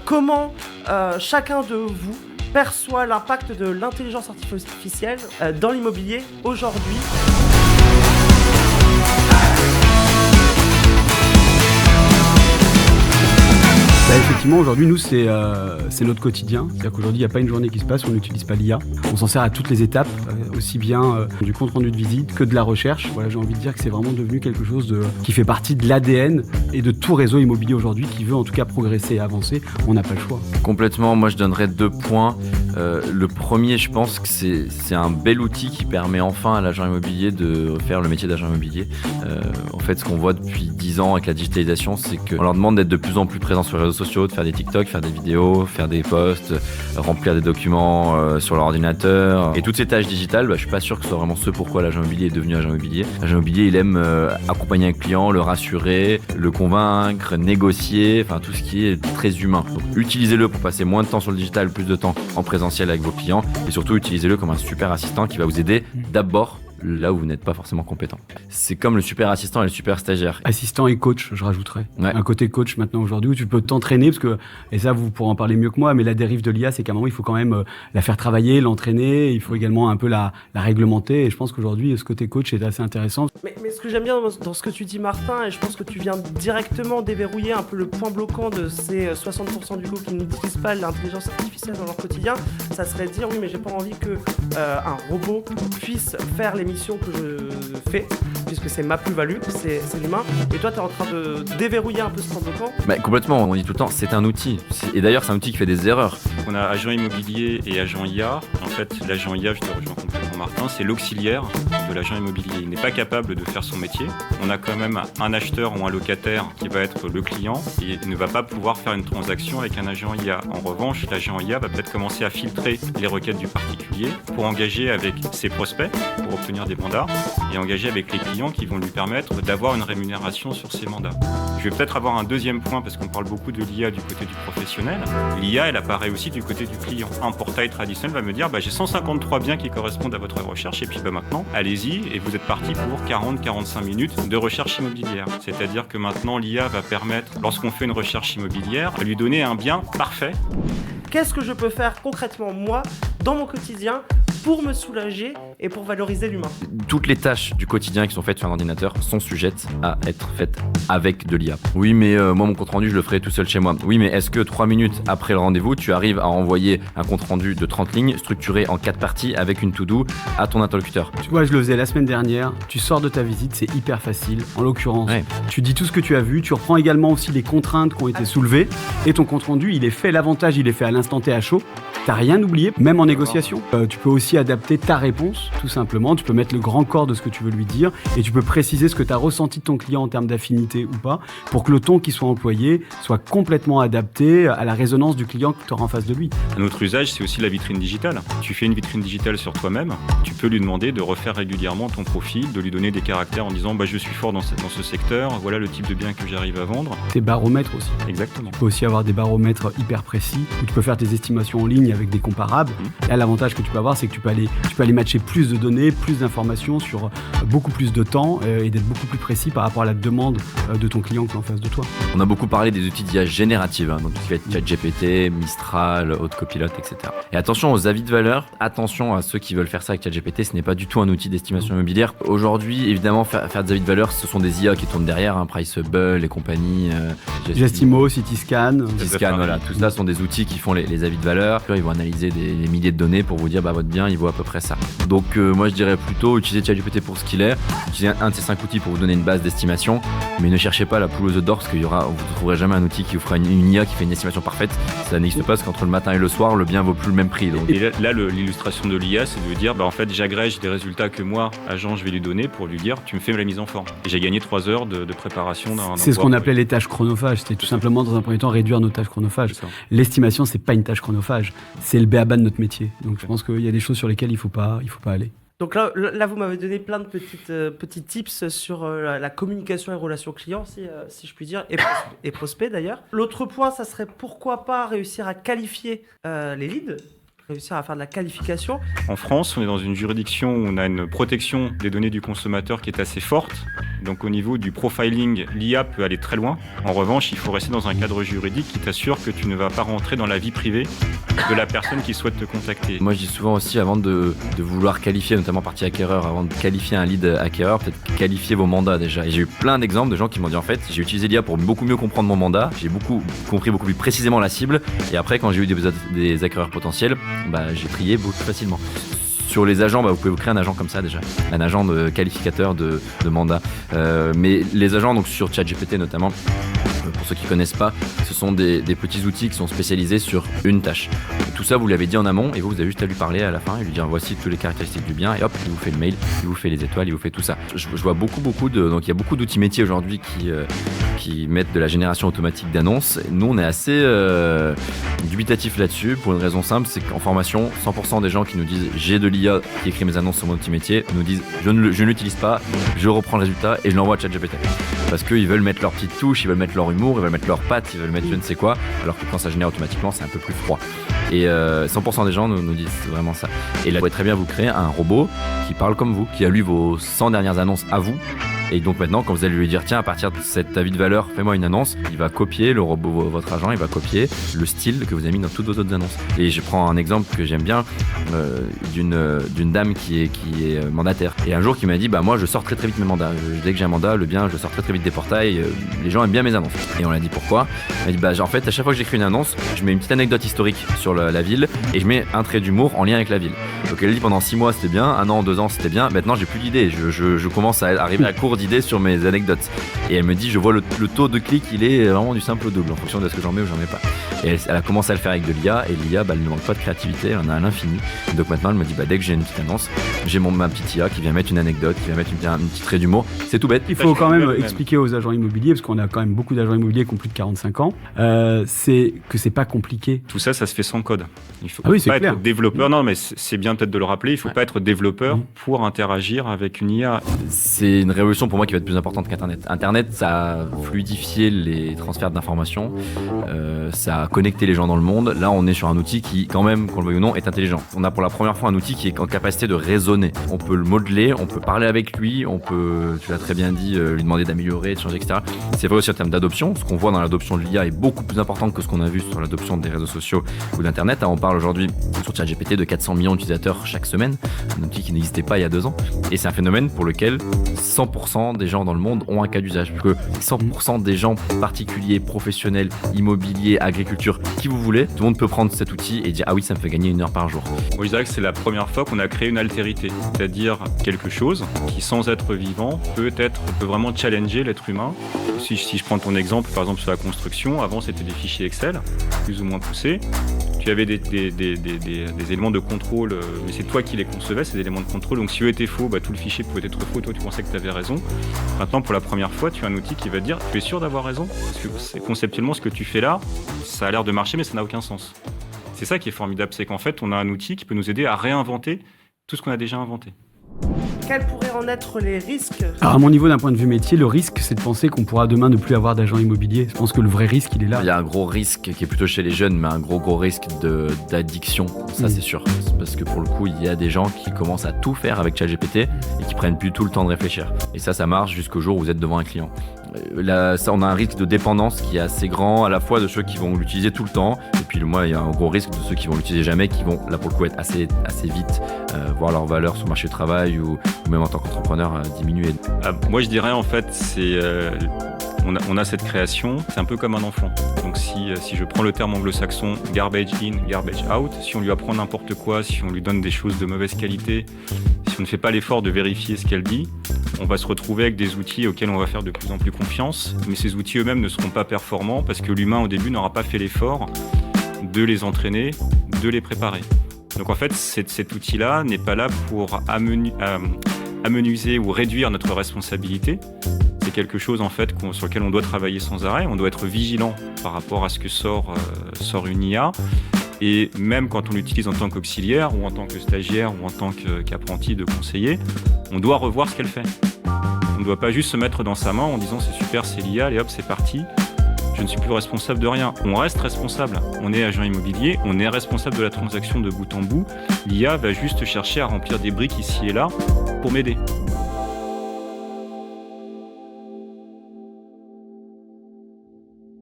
comment chacun de vous perçoit l'impact de l'intelligence artificielle dans l'immobilier aujourd'hui. Effectivement, aujourd'hui, nous, c'est notre quotidien. C'est-à-dire qu'aujourd'hui, il n'y a pas une journée qui se passe où on n'utilise pas l'IA. On s'en sert à toutes les étapes, aussi bien du compte-rendu de visite que de la recherche. Voilà, j'ai envie de dire que c'est vraiment devenu quelque chose qui fait partie de l'ADN et de tout réseau immobilier aujourd'hui qui veut en tout cas progresser et avancer. On n'a pas le choix. Complètement. Moi, je donnerais 2 points. Le premier, je pense que c'est un bel outil qui permet enfin à l'agent immobilier de faire le métier d'agent immobilier. En fait, ce qu'on voit depuis 10 ans avec la digitalisation, c'est qu'on leur demande d'être de plus en plus présents sur les réseaux sociaux, de faire des TikTok, faire des vidéos, faire des posts, remplir des documents sur leur ordinateur. Et toutes ces tâches digitales, je suis pas sûr que ce soit vraiment ce pourquoi l'agent immobilier est devenu agent immobilier. L'agent immobilier, il aime accompagner un client, le rassurer, le convaincre, négocier, enfin tout ce qui est très humain. Donc utilisez-le pour passer moins de temps sur le digital, plus de temps en présentiel avec vos clients et surtout utilisez-le comme un super assistant qui va vous aider d'abord là où vous n'êtes pas forcément compétent. C'est comme le super assistant et le super stagiaire. Assistant et coach, je rajouterais. Ouais. Un côté coach maintenant aujourd'hui où tu peux t'entraîner parce que, et ça vous pourrez en parler mieux que moi, mais la dérive de l'IA, c'est qu'à un moment, il faut quand même la faire travailler, l'entraîner, il faut également un peu la réglementer et je pense qu'aujourd'hui, ce côté coach est assez intéressant. Mais ce que j'aime bien dans ce que tu dis, Martin, et je pense que tu viens directement déverrouiller un peu le point bloquant de ces 60% du coup qui n'utilisent pas l'intelligence artificielle dans leur quotidien, ça serait de dire oui mais j'ai pas envie que un robot puisse faire l'émission que je fais, puisque c'est ma plus-value, c'est l'humain, et toi t'es en train de déverrouiller un peu ce point bloquant. Complètement, on dit tout le temps, c'est un outil, et d'ailleurs c'est un outil qui fait des erreurs. On a agent immobilier et agent IA. En fait, l'agent IA, je te rejoins complètement Martin, c'est l'auxiliaire de l'agent immobilier. Il n'est pas capable de faire son métier. On a quand même un acheteur ou un locataire qui va être le client et il ne va pas pouvoir faire une transaction avec un agent IA. En revanche, l'agent IA va peut-être commencer à filtrer les requêtes du particulier pour engager avec ses prospects, pour obtenir des mandats, et engager avec les clients qui vont lui permettre d'avoir une rémunération sur ces mandats. Je vais peut-être avoir un deuxième point parce qu'on parle beaucoup de l'IA du côté du professionnel. L'IA, elle apparaît aussi du côté du client. Un portail traditionnel va me dire j'ai 153 biens qui correspondent à votre recherche et puis maintenant, allez-y et vous êtes parti pour 40-45 minutes de recherche immobilière. C'est-à-dire que maintenant, l'IA va permettre, lorsqu'on fait une recherche immobilière, de lui donner un bien parfait. Qu'est-ce que je peux faire concrètement, moi, dans mon quotidien, pour me soulager et pour valoriser l'humain? Toutes les tâches du quotidien qui sont faites sur un ordinateur sont sujettes à être faites avec de l'IA. Oui, mais moi, mon compte-rendu, je le ferai tout seul chez moi. Oui, mais est-ce que 3 minutes après le rendez-vous, tu arrives à envoyer un compte-rendu de 30 lignes structuré en 4 parties avec une to-do à ton interlocuteur? Tu vois, je le faisais la semaine dernière. Tu sors de ta visite, c'est hyper facile. En l'occurrence, tu dis tout ce que tu as vu. Tu reprends également aussi les contraintes qui ont été soulevées. Et ton compte-rendu, il est fait. L'avantage, il est fait à l'instant T à chaud. T'as rien oublié, même en négociation. Tu peux aussi adapter ta réponse, tout simplement. Tu peux mettre le grand corps de ce que tu veux lui dire et tu peux préciser ce que tu as ressenti de ton client en termes d'affinité ou pas pour que le ton qui soit employé soit complètement adapté à la résonance du client que tu auras en face de lui. Un autre usage, c'est aussi la vitrine digitale. Tu fais une vitrine digitale sur toi-même, tu peux lui demander de refaire régulièrement ton profil, de lui donner des caractères en disant je suis fort dans ce secteur, voilà le type de bien que j'arrive à vendre. Tes baromètres aussi. Exactement. Tu peux aussi avoir des baromètres hyper précis où tu peux faire tes estimations en ligne avec des comparables. Là, l'avantage que tu peux avoir, c'est que tu peux aller matcher plus de données, plus d'informations sur beaucoup plus de temps et d'être beaucoup plus précis par rapport à la demande de ton client qui est en face de toi. On a beaucoup parlé des outils d'IA générative, donc tout ce qui va être ChatGPT, Mistral, Autocopilot, etc. Et attention aux avis de valeur, attention à ceux qui veulent faire ça avec ChatGPT, ce n'est pas du tout un outil d'estimation immobilière. Aujourd'hui, évidemment, faire des avis de valeur, ce sont des IA qui tournent derrière, Priceable et compagnie. Gestimo, Cityscan. Cityscan, voilà, tout ça sont des outils qui font les avis de valeur. Ils vont analyser des milliers de données pour vous dire votre bien, il vaut à peu près ça. Donc moi je dirais plutôt utiliser ChatGPT pour ce qu'il est, utiliser un de ces 5 outils pour vous donner une base d'estimation, mais ne cherchez pas la poule aux œufs d'or parce vous ne trouverez jamais un outil qui vous fera une IA qui fait une estimation parfaite. Ça n'existe pas parce qu'entre le matin et le soir, le bien vaut plus le même prix. Donc. Et là l'illustration de l'IA, c'est de dire en fait j'agrège des résultats que moi, agent, je vais lui donner pour lui dire tu me fais la mise en forme. Et j'ai gagné 3 heures de préparation d'un C'est ce qu'on appelait les tâches chronophages. C'était tout simplement dans un premier temps réduire nos tâches chronophages. L'estimation, c'est pas une tâche chronophage, c'est le b.a.-ba de notre métier. Donc je pense qu'il y a des choses sur lesquelles il faut pas aller. Donc là, vous m'avez donné plein de petits tips sur la communication et relations clients, si je puis dire, et prospects d'ailleurs. L'autre point, ça serait pourquoi pas réussir à qualifier les leads, réussir à faire de la qualification. En France, on est dans une juridiction où on a une protection des données du consommateur qui est assez forte. Donc au niveau du profiling, l'IA peut aller très loin. En revanche, il faut rester dans un cadre juridique qui t'assure que tu ne vas pas rentrer dans la vie privée de la personne qui souhaite te contacter. Moi je dis souvent aussi, avant de vouloir qualifier, notamment partie acquéreur, avant de qualifier un lead acquéreur, peut-être qualifier vos mandats déjà. Et j'ai eu plein d'exemples de gens qui m'ont dit en fait, j'ai utilisé l'IA pour beaucoup mieux comprendre mon mandat, j'ai compris beaucoup plus précisément la cible, et après quand j'ai eu des acquéreurs potentiels, j'ai trié beaucoup plus facilement. Sur les agents, vous pouvez vous créer un agent comme ça déjà, un agent de qualificateur de mandat. Mais les agents, donc sur ChatGPT notamment, pour ceux qui ne connaissent pas, ce sont des petits outils qui sont spécialisés sur une tâche. Et tout ça, vous l'avez dit en amont et vous avez juste à lui parler à la fin et lui dire voici toutes les caractéristiques du bien et hop, il vous fait le mail, il vous fait les étoiles, il vous fait tout ça. Je vois beaucoup donc il y a beaucoup d'outils métiers aujourd'hui qui mettent de la génération automatique d'annonces. Nous, on est assez dubitatif là-dessus pour une raison simple, c'est qu'en formation, 100% des gens qui nous disent j'ai de l'IA qui écrit mes annonces sur mon outil métier nous disent je ne l'utilise pas, je reprends le résultat et je l'envoie à ChatGPT. Parce qu'ils veulent mettre leur petite touche, ils veulent mettre leur humour, ils veulent mettre leurs pattes, ils veulent mettre je ne sais quoi, alors que quand ça génère automatiquement, c'est un peu plus froid. Et 100% des gens nous disent vraiment ça. Et là, vous pouvez très bien vous créer un robot qui parle comme vous, qui a lu vos 100 dernières annonces à vous. Et donc maintenant, quand vous allez lui dire tiens, à partir de cet avis de valeur, fais-moi une annonce, il va copier le robot, votre agent, il va copier le style que vous avez mis dans toutes vos autres annonces. Et je prends un exemple que j'aime bien d'une dame qui est mandataire. Et un jour qui m'a dit moi je sors très très vite mes mandats. Dès que j'ai un mandat, je sors très très vite des portails. Les gens aiment bien mes annonces. Et on l'a dit pourquoi. Elle m'a dit en fait à chaque fois que j'écris une annonce, je mets une petite anecdote historique sur la ville et je mets un trait d'humour en lien avec la ville. Donc elle dit pendant 6 mois c'était bien, 1 an, 2 ans c'était bien. Maintenant j'ai plus d'idées. Je commence à arriver à court d'idées sur mes anecdotes. Et elle me dit je vois le taux de clic il est vraiment du simple au double en fonction de ce que j'en mets ou j'en mets pas. Et elle a commencé à le faire avec de l'IA et l'IA elle ne manque pas de créativité, elle en a à l'infini. Donc maintenant elle me dit dès que j'ai une petite annonce, j'ai ma petite IA qui vient mettre une anecdote, qui vient mettre un petit trait d'humour. C'est tout bête. Il faut quand même expliquer aux agents immobiliers, parce qu'on a quand même beaucoup d'agents immobiliers qui ont plus de 45 ans, c'est que c'est pas compliqué. Tout ça se fait sans code. Il faut pas être développeur. Non mais c'est bien peut-être de le rappeler, il faut pas être développeur pour interagir avec une IA. C'est une révolution pour moi qui va être plus importante qu'Internet. Internet, ça a fluidifié les transferts d'informations, ça a connecté les gens dans le monde. Là, on est sur un outil qui, quand même, qu'on le veuille ou non, est intelligent. On a pour la première fois un outil qui est en capacité de raisonner. On peut le modeler, on peut parler avec lui, on peut, tu l'as très bien dit, lui demander d'améliorer, de changer, etc. C'est vrai aussi en termes d'adoption. Ce qu'on voit dans l'adoption de l'IA est beaucoup plus important que ce qu'on a vu sur l'adoption des réseaux sociaux ou d'Internet. On parle aujourd'hui sur ChatGPT de 400 millions d'utilisateurs chaque semaine, un outil qui n'existait pas il y a 2 ans. Et c'est un phénomène pour lequel 100% des gens dans le monde ont un cas d'usage. Parce que 100% des gens particuliers, professionnels, immobiliers, agriculture, qui vous voulez, tout le monde peut prendre cet outil et dire ah oui, ça me fait gagner 1 heure par jour. Moi je dirais que c'est la première fois qu'on a créé une altérité, c'est-à-dire quelque chose qui sans être vivant peut vraiment challenger l'être humain. Si je prends ton exemple par exemple sur la construction, avant c'était des fichiers Excel plus ou moins poussés. Tu avais des éléments de contrôle, mais c'est toi qui les concevais, ces éléments de contrôle. Donc si eux étaient faux, tout le fichier pouvait être faux, toi tu pensais que tu avais raison. Maintenant pour la première fois, tu as un outil qui va te dire tu es sûr d'avoir raison ? Parce que c'est conceptuellement ce que tu fais là, ça a l'air de marcher mais ça n'a aucun sens. C'est ça qui est formidable, c'est qu'en fait on a un outil qui peut nous aider à réinventer tout ce qu'on a déjà inventé. Quels pourraient en être les risques ? Alors à mon niveau, d'un point de vue métier, le risque, c'est de penser qu'on pourra demain ne plus avoir d'agents immobiliers. Je pense que le vrai risque, il est là. Il y a un gros risque qui est plutôt chez les jeunes, mais un gros risque d'addiction. Ça, c'est sûr. Parce que pour le coup, il y a des gens qui commencent à tout faire avec ChatGPT et qui prennent plus tout le temps de réfléchir. Et ça marche jusqu'au jour où vous êtes devant un client. Là, ça, on a un risque de dépendance qui est assez grand, à la fois de ceux qui vont l'utiliser tout le temps, et puis moi, il y a un gros risque de ceux qui vont l'utiliser jamais, qui vont là pour le coup être assez vite voir leur valeur sur le marché du travail ou même en tant qu'entrepreneur diminuer. Moi, je dirais en fait, c'est on a cette création, c'est un peu comme un enfant. Donc si je prends le terme anglo-saxon garbage in, garbage out, si on lui apprend n'importe quoi, si on lui donne des choses de mauvaise qualité, si on ne fait pas l'effort de vérifier ce qu'elle dit, on va se retrouver avec des outils auxquels on va faire de plus en plus confiance, mais ces outils eux-mêmes ne seront pas performants parce que l'humain au début n'aura pas fait l'effort de les entraîner, de les préparer. Donc en fait, cet outil-là n'est pas là pour amenuiser ou réduire notre responsabilité. C'est quelque chose en fait sur lequel on doit travailler sans arrêt. On doit être vigilant par rapport à ce que sort une IA. Et même quand on l'utilise en tant qu'auxiliaire ou en tant que stagiaire ou en tant qu'apprenti de conseiller, on doit revoir ce qu'elle fait. On ne doit pas juste se mettre dans sa main en disant c'est super, c'est l'IA, allez hop, c'est parti. Je ne suis plus responsable de rien. On reste responsable. On est agent immobilier, on est responsable de la transaction de bout en bout. L'IA va juste chercher à remplir des briques ici et là pour m'aider.